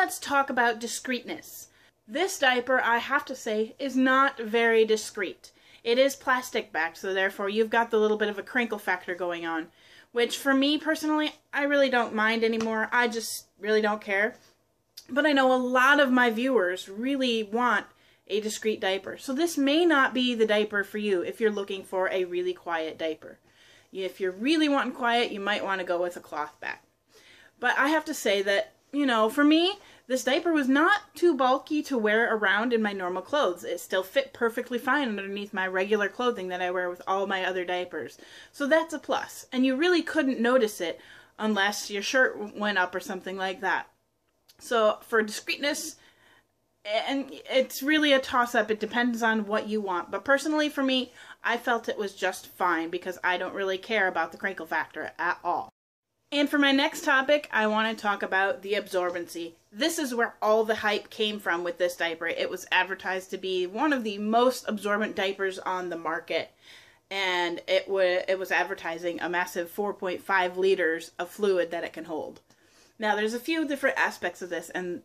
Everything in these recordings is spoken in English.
let's talk about discreetness. This diaper, I have to say, is not very discreet. It is plastic backed, so therefore you've got the little bit of a crinkle factor going on, which for me personally, I really don't mind anymore. I just really don't care. But I know a lot of my viewers really want a discreet diaper. So this may not be the diaper for you if you're looking for a really quiet diaper. If you're really wanting quiet, you might want to go with a cloth back. But I have to say that, you know, for me, this diaper was not too bulky to wear around in my normal clothes. It still fit perfectly fine underneath my regular clothing that I wear with all my other diapers. So that's a plus. And you really couldn't notice it unless your shirt went up or something like that. So for discreetness, and it's really a toss-up. It depends on what you want. But personally for me, I felt it was just fine because I don't really care about the crinkle factor at all. And for my next topic, I want to talk about the absorbency. This is where all the hype came from with this diaper. It was advertised to be one of the most absorbent diapers on the market. And it was advertising a massive 4.5 liters of fluid that it can hold. Now, there's a few different aspects of this, and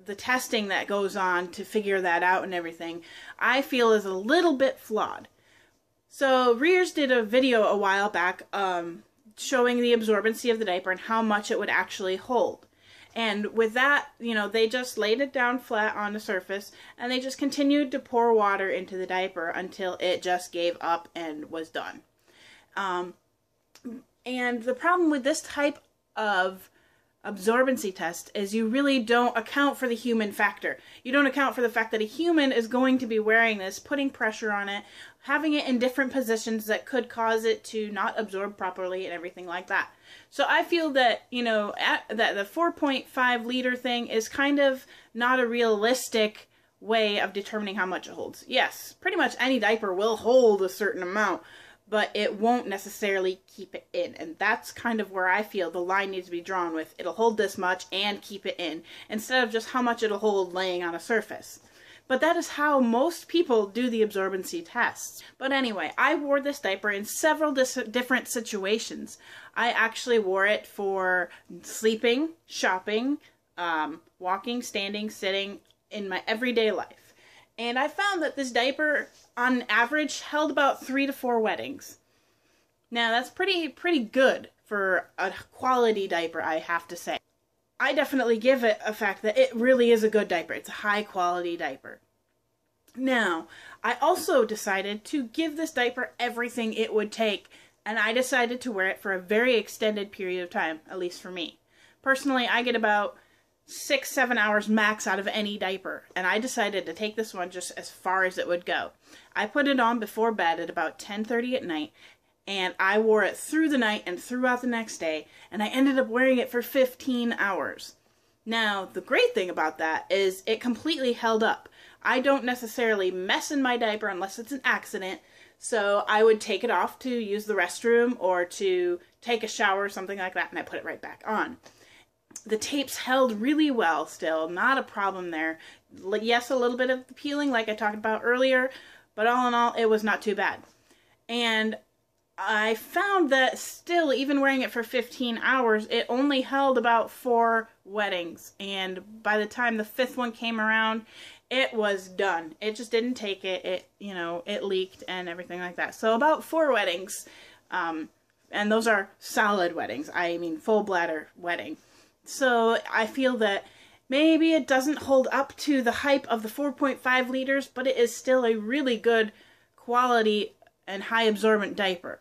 the testing that goes on to figure that out and everything, I feel is a little bit flawed. So Rearz did a video a while back showing the absorbency of the diaper and how much it would actually hold. And with that, you know, they just laid it down flat on the surface and they just continued to pour water into the diaper until it just gave up and was done. And the problem with this type of absorbency test is you really don't account for the human factor. You don't account for the fact that a human is going to be wearing this, putting pressure on it, having it in different positions that could cause it to not absorb properly and everything like that. So I feel that, you know, that the 4.5 liter thing is kind of not a realistic way of determining how much it holds. Yes, pretty much any diaper will hold a certain amount, but it won't necessarily keep it in. And that's kind of where I feel the line needs to be drawn with. It'll hold this much and keep it in, instead of just how much it'll hold laying on a surface. But that is how most people do the absorbency tests. But anyway, I wore this diaper in several different situations. I actually wore it for sleeping, shopping, walking, standing, sitting, in my everyday life. And I found that this diaper, on average, held about 3 to 4 weddings. Now, that's pretty good for a quality diaper, I have to say. I definitely give it a fact that it really is a good diaper. It's a high quality diaper. Now, I also decided to give this diaper everything it would take, and I decided to wear it for a very extended period of time, at least for me. Personally, I get about 6-7 hours max out of any diaper, and I decided to take this one just as far as it would go. I put it on before bed at about 10:30 at night, and I wore it through the night and throughout the next day, and I ended up wearing it for 15 hours. Now, the great thing about that is it completely held up. I don't necessarily mess in my diaper unless it's an accident, so I would take it off to use the restroom or to take a shower or something like that, and I put it right back on. The tapes held really well still, not a problem there. Yes, a little bit of peeling like I talked about earlier, but all in all, it was not too bad. And I found that still, even wearing it for 15 hours, it only held about 4 weddings. And by the time the 5th one came around, it was done. It just didn't take it. It leaked and everything like that. So about 4 weddings, and those are solid weddings. I mean, full bladder wedding. So I feel that maybe it doesn't hold up to the hype of the 4.5 liters, but it is still a really good quality and high absorbent diaper.